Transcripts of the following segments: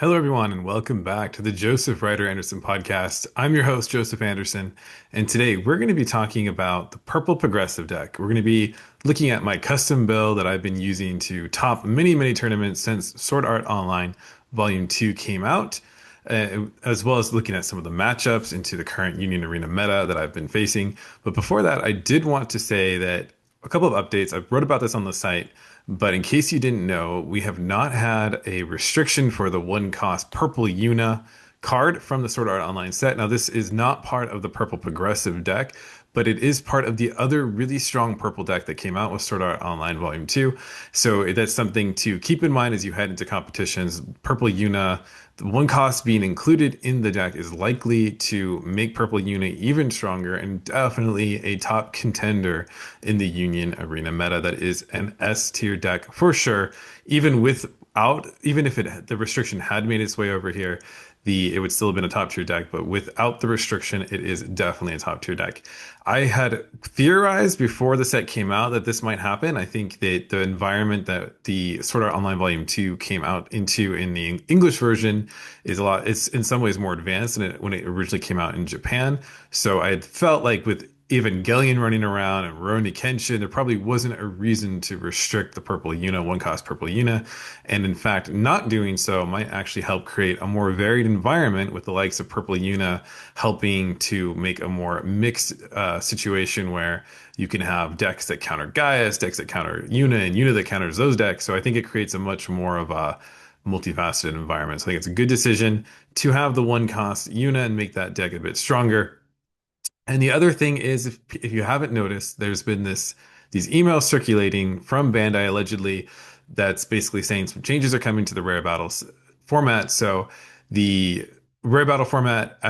Hello, everyone, and welcome back to the Joseph Ryder Anderson podcast. I'm your host, Joseph Anderson, and today we're going to be talking about the Purple Progressive deck. We're going to be looking at my custom build that I've been using to top many tournaments since Sword Art Online Volume 2 came out, as well as looking at some of the matchups into the current Union Arena meta that I've been facing. But before that, I did want to say that a couple of updates. I wrote about this on the site. But in case you didn't know, we have not had a restriction for the one cost purple Yuna card from the Sword Art Online set. Now, this is not part of the purple progressive deck, but it is part of the other really strong purple deck that came out with Sword Art Online Volume 2. So that's something to keep in mind as you head into competitions. Purple Yuna, the one cost being included in the deck is likely to make Purple Yuna even stronger and definitely a top contender in the Union Arena meta. That is an S tier deck for sure. Even if the restriction had made its way over here, it would still have been a top tier deck, but without the restriction, it is definitely a top tier deck. I had theorized before the set came out that this might happen. I think that the environment that the Sword Art Online Volume 2 came out into in the English version it's in some ways more advanced than when it originally came out in Japan. So I had felt like with Evangelion running around and Rurouni Kenshin, there probably wasn't a reason to restrict the purple Yuna, one cost purple Yuna. And in fact, not doing so might actually help create a more varied environment with the likes of purple Yuna helping to make a more mixed situation where you can have decks that counter Gaius, decks that counter Yuna, and Yuna that counters those decks. So I think it creates a much more of a multifaceted environment. So I think it's a good decision to have the one cost Yuna and make that deck a bit stronger. And the other thing is, if you haven't noticed, there's been these emails circulating from Bandai allegedly that's basically saying some changes are coming to the rare battles format. So the rare battle format,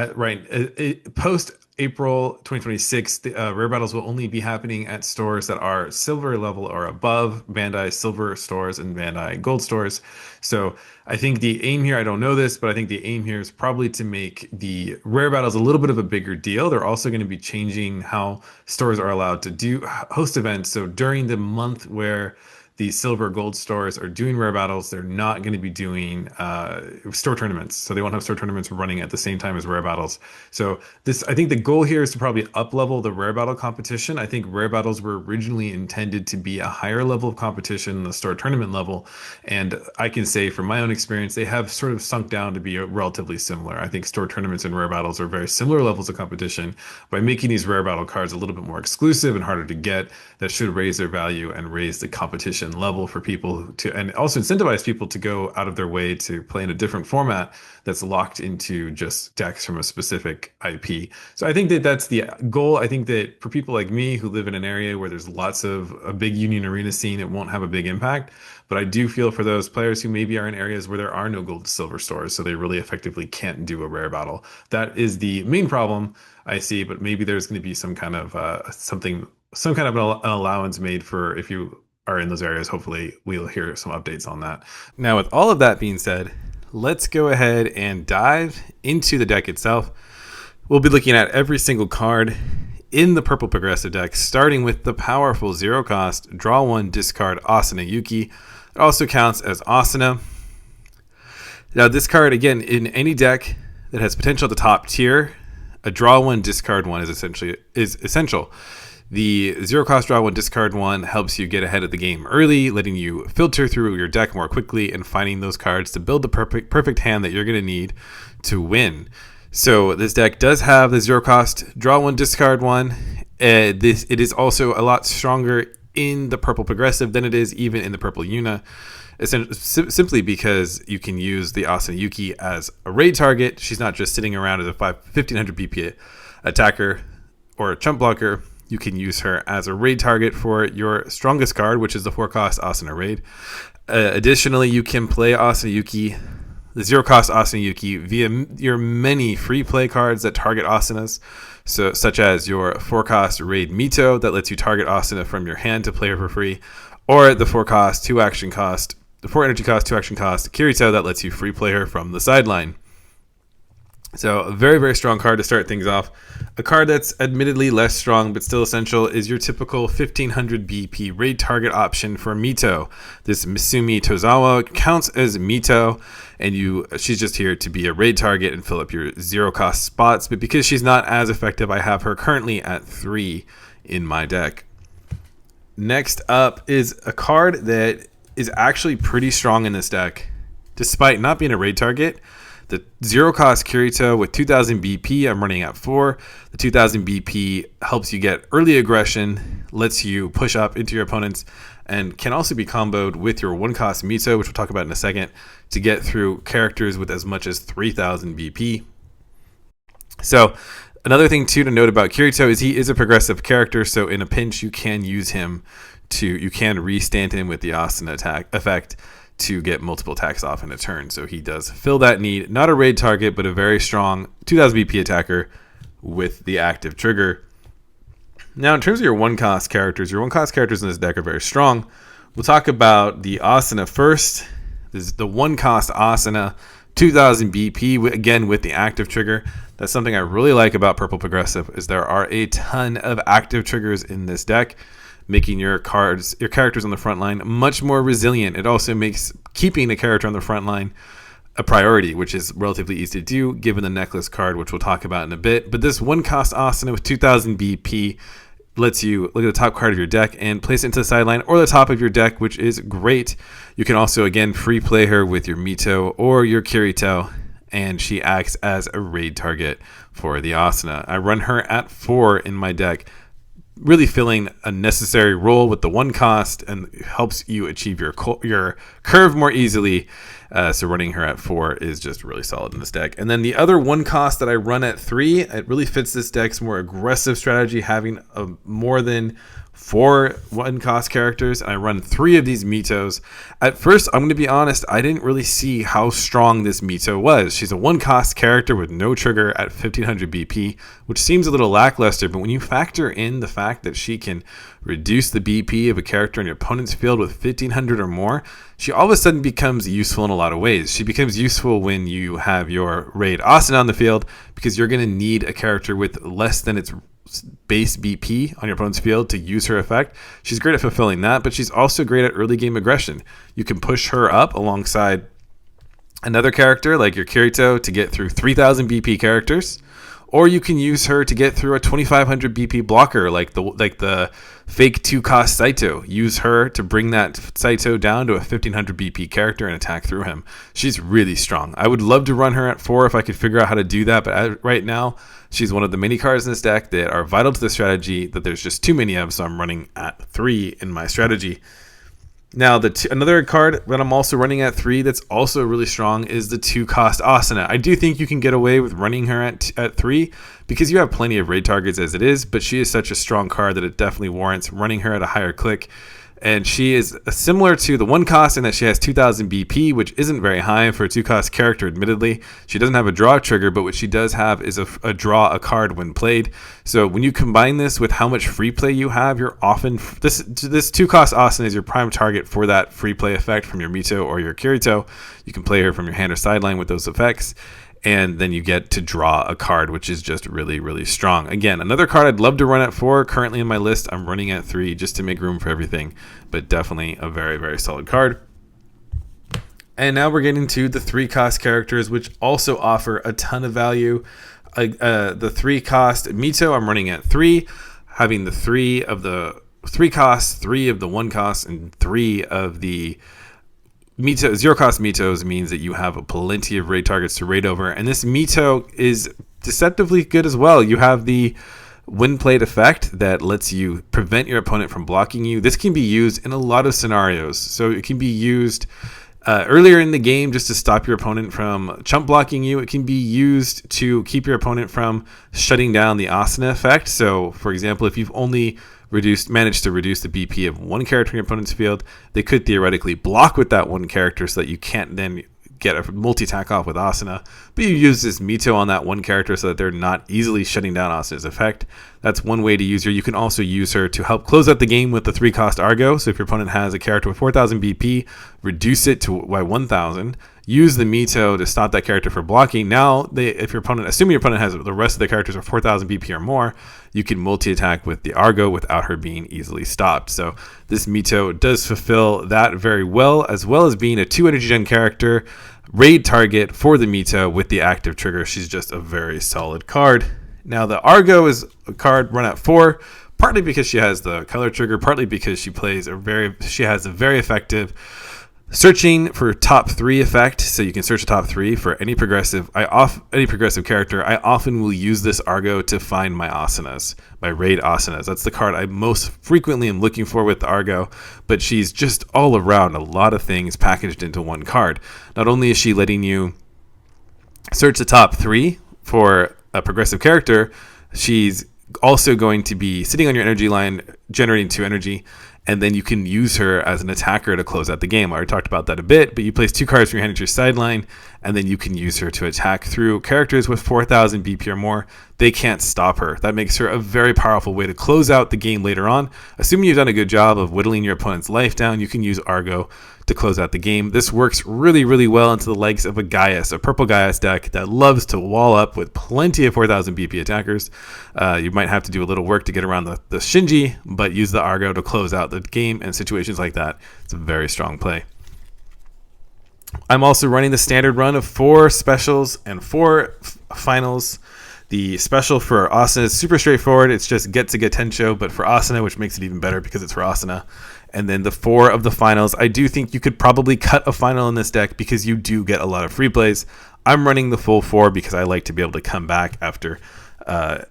post April 2026, the rare battles will only be happening at stores that are silver level or above, Bandai silver stores and Bandai gold stores. So I think the aim here, I don't know this, but I think the aim here is probably to make the rare battles a little bit of a bigger deal. They're also going to be changing how stores are allowed to host events. So during the month where the silver gold stores are doing rare battles, they're not going to be doing store tournaments. So they won't have store tournaments running at the same time as rare battles. So I think the goal here is to probably up level the rare battle competition. I think rare battles were originally intended to be a higher level of competition than the store tournament level. And I can say from my own experience, they have sort of sunk down to be relatively similar. I think store tournaments and rare battles are very similar levels of competition. By making these rare battle cards a little bit more exclusive and harder to get, that should raise their value and raise the competition level for people and also incentivize people to go out of their way to play in a different format that's locked into just decks from a specific IP. So I think that that's the goal. I think that for people like me who live in an area where there's lots of a big Union Arena scene, it won't have a big impact. But I do feel for those players who maybe are in areas where there are no gold to silver stores, so they really effectively can't do a rare battle. That is the main problem I see, but maybe there's going to be some kind of an allowance made for if you are in those areas. Hopefully we'll hear some updates on that. Now, with all of that being said, let's go ahead and dive into the deck itself. We'll be looking at every single card in the purple progressive deck, starting with the powerful zero cost, draw one, discard Asuna Yuki. It also counts as Asuna. Now, this card, again, in any deck that has potential at the top tier, a draw one, discard one is essential. The zero cost draw one, discard one helps you get ahead of the game early, letting you filter through your deck more quickly and finding those cards to build the perfect hand that you're going to need to win. So this deck does have the zero cost draw one, discard one. It is also a lot stronger in the purple progressive than it is even in the purple Yuna, simply because you can use the Asuna Yuki as a raid target. She's not just sitting around as a 1500 BP attacker or a chump blocker. You can use her as a raid target for your strongest card, which is the 4-cost Asuna Raid. Additionally, you can play Asuna Yuki, the 0-cost Asuna Yuki, via your many free play cards that target Asunas, such as your 4-cost Raid Mito that lets you target Asuna from your hand to play her for free, or the 4-cost, 2-action cost, the 4-energy cost, 2-action cost Kirito that lets you free play her from the sideline. So a very, very strong card to start things off. A card that's admittedly less strong but still essential is your typical 1500 BP raid target option for Mito. This Misumi Tozawa counts as Mito, and she's just here to be a raid target and fill up your zero cost spots. But because she's not as effective, I have her currently at 3 in my deck. Next up is a card that is actually pretty strong in this deck, despite not being a raid target. The zero cost Kirito with 2000 BP, I'm running at 4. The 2000 BP helps you get early aggression, lets you push up into your opponents, and can also be comboed with your 1 cost Mito, which we'll talk about in a second, to get through characters with as much as 3000 BP. So another thing too to note about Kirito is he is a progressive character, so in a pinch you can use him you can re-stand him with the Asuna attack effect to get multiple attacks off in a turn. So he does fill that need. Not a raid target, but a very strong 2000 BP attacker with the active trigger. Now, in terms of your 1 cost characters, your 1 cost characters in this deck are very strong. We'll talk about the Asuna first. This is the 1 cost Asuna, 2000 BP, again with the active trigger. That's something I really like about Purple Progressive, is there are a ton of active triggers in this deck, making your characters on the front line much more resilient. It also makes keeping the character on the front line a priority, which is relatively easy to do given the necklace card, which we'll talk about in a bit. But this 1 cost Asuna with 2000 BP lets you look at the top card of your deck and place it into the sideline or the top of your deck, which is great. You can also, again, free play her with your Mito or your Kirito, and she acts as a raid target for the Asuna. I run her at 4 in my deck, really filling a necessary role with the 1 cost, and helps you achieve your curve more easily. So running her at 4 is just really solid in this deck. And then the other 1 cost that I run at 3, it really fits this deck's more aggressive strategy, having more than 4 1 cost characters, and I run 3 of these Mitos. At first, I'm going to be honest, I didn't really see how strong this Mito was. She's a 1 cost character with no trigger at 1500 BP, which seems a little lackluster, but when you factor in the fact that she can reduce the BP of a character in your opponent's field with 1500 or more, she all of a sudden becomes useful in a lot of ways. She becomes useful when you have your raid Asuna on the field, because you're going to need a character with less than its base BP on your opponent's field to use her effect. She's great at fulfilling that, but she's also great at early game aggression. You can push her up alongside another character like your Kirito to get through 3000 BP characters, or you can use her to get through a 2500 BP blocker like the fake 2 cost Saito. Use her to bring that Saito down to a 1500 BP character and attack through him. She's really strong. I would love to run her at 4 if I could figure out how to do that, but right now she's one of the many cards in this deck that are vital to the strategy that there's just too many of, so I'm running at 3 in my strategy. Now, another card that I'm also running at 3 that's also really strong is the 2 cost Asuna. I do think you can get away with running her at 3 because you have plenty of raid targets as it is, but she is such a strong card that it definitely warrants running her at a higher click. And she is similar to the 1 cost in that she has 2000 BP, which isn't very high for a 2 cost character, admittedly. She doesn't have a draw trigger, but what she does have is a draw a card when played. So when you combine this with how much free play you have, you're often... This 2 cost Asuna is your prime target for that free play effect from your Mito or your Kirito. You can play her from your hand or sideline with those effects, and then you get to draw a card, which is just really, really strong. Again, another card I'd love to run at 4. Currently in my list, I'm running at 3 just to make room for everything, but definitely a very, very solid card. And now we're getting to the 3 cost characters, which also offer a ton of value. The 3 cost Mito, I'm running at 3, having the 3 of the 3 costs, 3 of the 1 cost, and 3 of the Mito. 0 cost Mitos means that you have plenty of raid targets to raid over, and this Mito is deceptively good as well. You have the win played effect that lets you prevent your opponent from blocking you. This can be used in a lot of scenarios. So it can be used earlier in the game just to stop your opponent from chump blocking you. It can be used to keep your opponent from shutting down the Asuna effect. So, for example, if you've only managed to reduce the BP of 1 character in your opponent's field, they could theoretically block with that 1 character so that you can't then get a multi-attack off with Asuna, but you use this Mito on that 1 character so that they're not easily shutting down Asuna's effect. That's one way to use her. You can also use her to help close out the game with the 3 cost Argo. So if your opponent has a character with 4000 BP, reduce it to by 1000, use the Mito to stop that character from blocking. Now, if your opponent, assuming your opponent has the rest of the characters are 4,000 BP or more, you can multi-attack with the Argo without her being easily stopped. So this Mito does fulfill that very well as being a 2 energy gen character, raid target for the Mito with the active trigger. She's just a very solid card. Now, the Argo is a card run at 4, partly because she has the color trigger, partly because she has a very effective searching for top 3 effect. So you can search the top 3 for any progressive character. I often will use this Argo to find my Asunas, my raid Asunas. That's the card I most frequently am looking for with the Argo, but she's just all around a lot of things packaged into one card. Not only is she letting you search the top 3 for a progressive character, she's also going to be sitting on your energy line, generating 2 energy, and then you can use her as an attacker to close out the game. I already talked about that a bit, but you place 2 cards from your hand into your sideline, and then you can use her to attack through characters with 4,000 BP or more. They can't stop her. That makes her a very powerful way to close out the game later on. Assuming you've done a good job of whittling your opponent's life down, you can use Argo to close out the game. This works really, really well into the legs of a Gaius, a purple Gaius deck that loves to wall up with plenty of 4,000 BP attackers. You might have to do a little work to get around the Shinji, but use the Argo to close out the game and situations like that. It's a very strong play. I'm also running the standard run of 4 specials and 4 finals. The special for Asuna is super straightforward. It's just get to Tensho, but for Asuna, which makes it even better because it's for Asuna. And then the 4 of the finals, I do think you could probably cut a final in this deck because you do get a lot of free plays. I'm running the full 4 because I like to be able to come back after a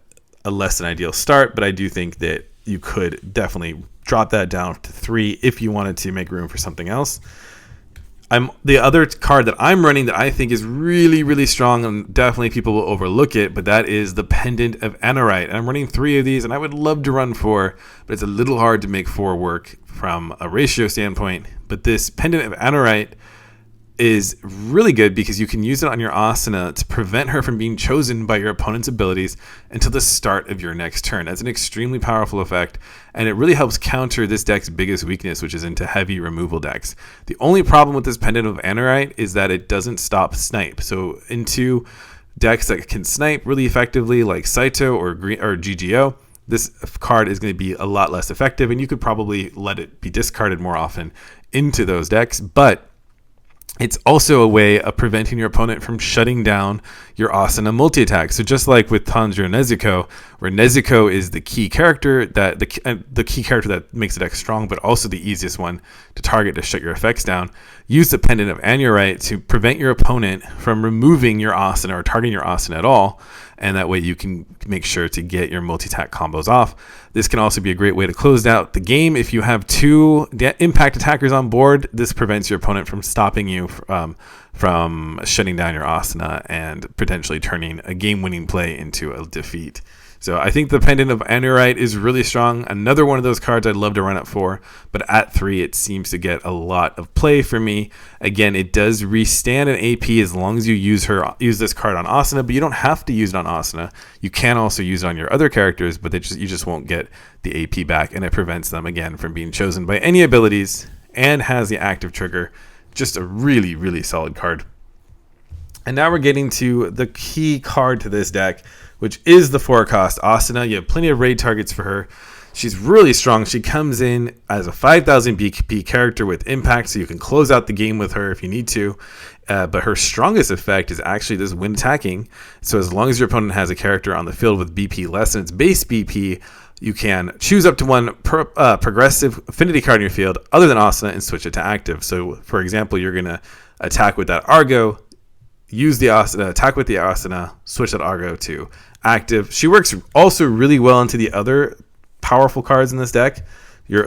less than ideal start, but I do think that you could definitely drop that down to 3 if you wanted to make room for something else. The other card that I'm running that I think is really, really strong, and definitely people will overlook it, but that is the Pendant of Aniorite. And I'm running 3 of these, and I would love to run 4, but it's a little hard to make 4 work from a ratio standpoint. But this Pendant of Aniorite is really good because you can use it on your Asuna to prevent her from being chosen by your opponent's abilities until the start of your next turn. That's an extremely powerful effect, and it really helps counter this deck's biggest weakness, which is into heavy removal decks. The only problem with this Pendant of Aniorite is that it doesn't stop snipe. So into decks that can snipe really effectively, like Saito or GGO, this card is going to be a lot less effective, and you could probably let it be discarded more often into those decks. But it's also a way of preventing your opponent from shutting down your Asuna multi-attack. So just like with Tanjiro Nezuko, where Nezuko is the key character that the key character that makes the deck strong, but also the easiest one to target to shut your effects down, use the Pendant of Aniorite to prevent your opponent from removing your Asuna or targeting your Asuna at all. And that way you can make sure to get your multi-attack combos off. This can also be a great way to close out the game. If you have 2 impact attackers on board, this prevents your opponent from stopping you from shutting down your Asuna and potentially turning a game-winning play into a defeat. So I think the Pendant of Aniorite is really strong. Another one of those cards I'd love to run at 4, but at 3 it seems to get a lot of play for me. Again, it does restand an AP as long as you use this card on Asuna, but you don't have to use it on Asuna. You can also use it on your other characters, but you just won't get the AP back, and it prevents them again from being chosen by any abilities and has the active trigger. Just a really, really solid card. And now we're getting to the key card to this deck, which is the 4-cost Asuna. You have plenty of raid targets for her. She's really strong. She comes in as a 5,000 BP character with impact, so you can close out the game with her if you need to. But her strongest effect is actually this when attacking. So as long as your opponent has a character on the field with BP less than its base BP, you can choose up to 1 progressive affinity card in your field other than Asuna and switch it to active. So, for example, you're going to attack with that Argo, use the Asuna, attack with the Asuna, switch that Argo to active. She works also really well into the other powerful cards in this deck,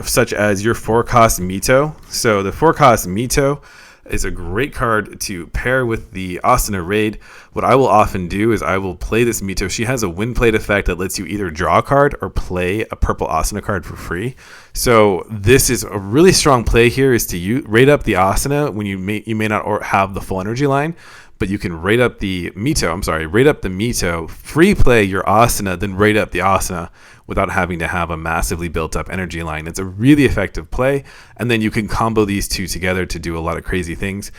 such as your 4-cost Mito. So the 4-cost Mito is a great card to pair with the Asuna raid. What I will often do is I will play this Mito. She has a win played effect that lets you either draw a card or play a purple Asuna card for free. So this is a really strong play here, is to raid up the Asuna when you may not have the full energy line, but you can raid up the Mito, free play your Asuna, then raid up the Asuna without having to have a massively built up energy line. It's a really effective play, and then you can combo these two together to do a lot of crazy things.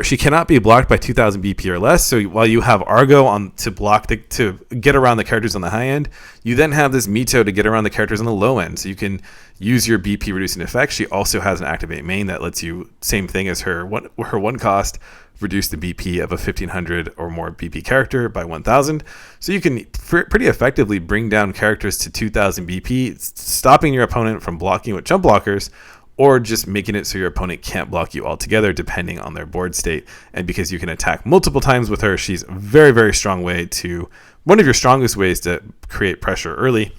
She cannot be blocked by 2000 BP or less, so while you have Argo on to block to get around the characters on the high end, you then have this Mito to get around the characters on the low end, so you can use your BP reducing effect. She also has an activate main that lets you, same thing as her one cost, reduce the BP of a 1500 or more BP character by 1000. So you can pretty effectively bring down characters to 2000 BP, stopping your opponent from blocking with jump blockers, or just making it so your opponent can't block you altogether depending on their board state. And because you can attack multiple times with her, she's a very, very strong one of your strongest ways to create pressure early.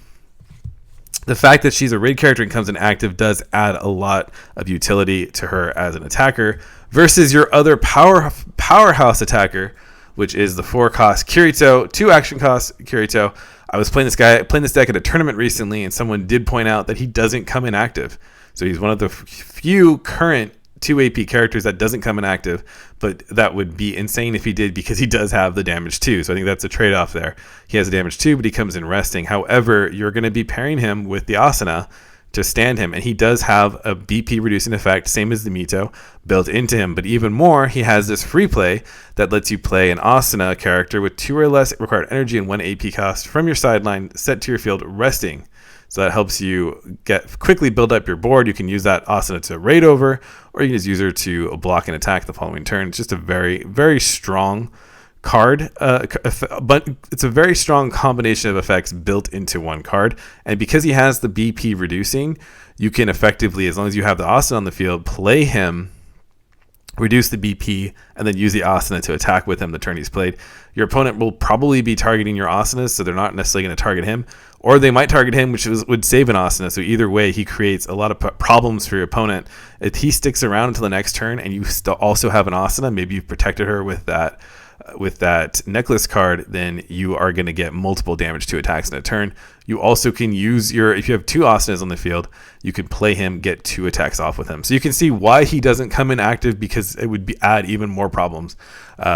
The fact that she's a raid character and comes in active does add a lot of utility to her as an attacker versus your other powerhouse attacker, which is the 4-cost Kirito, 2 action costs Kirito. I was playing this deck at a tournament recently, and someone did point out that he doesn't come in active. So he's one of the few current 2 AP characters that doesn't come in active, but that would be insane if he did, because he does have the damage 2. So I think that's a trade-off there. He has a damage 2, but he comes in resting. However, you're going to be pairing him with the Asuna to stand him, and he does have a BP reducing effect, same as the Mito, built into him. But even more, he has this free play that lets you play an Asuna character with 2 or less required energy and 1 AP cost from your sideline set to your field resting. So that helps you quickly build up your board. You can use that Asuna to raid over, or you can just use her to block and attack the following turn. It's just a very, very strong card, but it's a very strong combination of effects built into one card. And because he has the BP reducing, you can effectively, as long as you have the Asuna on the field, play him, reduce the BP, and then use the Asuna to attack with him the turn he's played. Your opponent will probably be targeting your Asunas, so they're not necessarily going to target him, or they might target him, which would save an Asuna. So either way, he creates a lot of problems for your opponent. If he sticks around until the next turn and you still also have an Asuna, maybe you've protected her with that necklace card, then you are going to get multiple damage to attacks in a turn. You also can use if you have 2 Asunas on the field, you can play him, get 2 attacks off with him. So you can see why he doesn't come in active, because it would add even more problems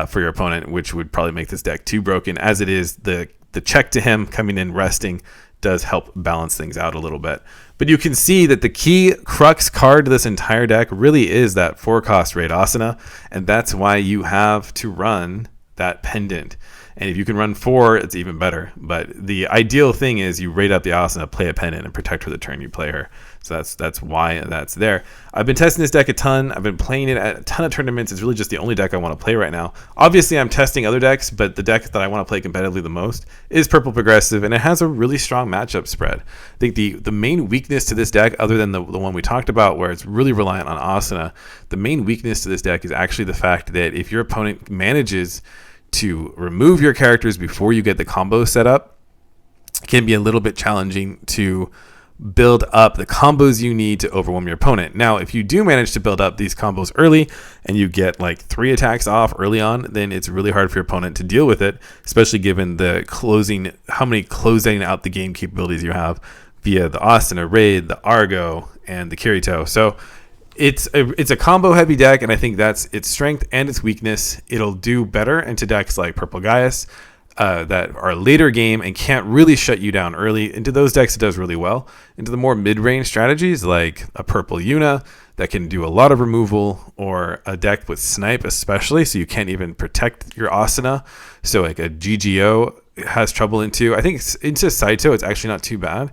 for your opponent, which would probably make this deck too broken. As it is, the check to him coming in resting does help balance things out a little bit. But you can see that the key crux card to this entire deck really is that 4-cost raid Asuna, and that's why you have to run that pendant. And if you can run 4, it's even better. But the ideal thing is you raid up the Asuna, play a pendant, and protect her the turn you play her. So that's why that's there. I've been testing this deck a ton. I've been playing it at a ton of tournaments. It's really just the only deck I want to play right now. Obviously, I'm testing other decks, but the deck that I want to play competitively the most is Purple Progressive, and it has a really strong matchup spread. I think the main weakness to this deck, other than the one we talked about where it's really reliant on Asuna, the main weakness to this deck is actually the fact that if your opponent manages to remove your characters before you get the combo set up, it can be a little bit challenging to build up the combos you need to overwhelm your opponent. Now, if you do manage to build up these combos early and you get like 3 attacks off early on, then it's really hard for your opponent to deal with it, especially given how many closing out the game capabilities you have via the Asuna, Raid, the Argo, and the Kirito. So it's a combo heavy deck, and I think that's its strength and its weakness. It'll do better into decks like Purple Gaius that are later game and can't really shut you down early. Into those decks, it does really well. Into the more mid-range strategies like a Purple Yuna that can do a lot of removal, or a deck with Snipe especially, so you can't even protect your Asuna. So like a GGO has trouble into. I think into Saito, it's actually not too bad.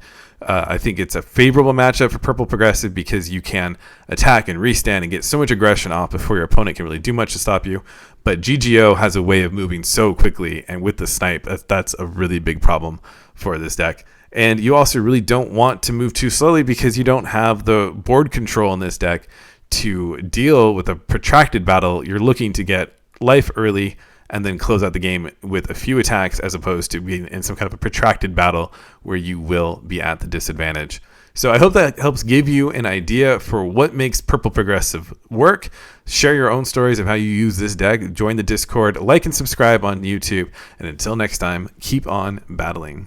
I think it's a favorable matchup for Purple Progressive because you can attack and restand and get so much aggression off before your opponent can really do much to stop you. But GGO has a way of moving so quickly, and with the Snipe, that's a really big problem for this deck. And you also really don't want to move too slowly because you don't have the board control in this deck to deal with a protracted battle. You're looking to get life early and then close out the game with a few attacks, as opposed to being in some kind of a protracted battle where you will be at the disadvantage. So I hope that helps give you an idea for what makes Purple Progressive work. Share your own stories of how you use this deck. Join the Discord, like and subscribe on YouTube. And until next time, keep on battling.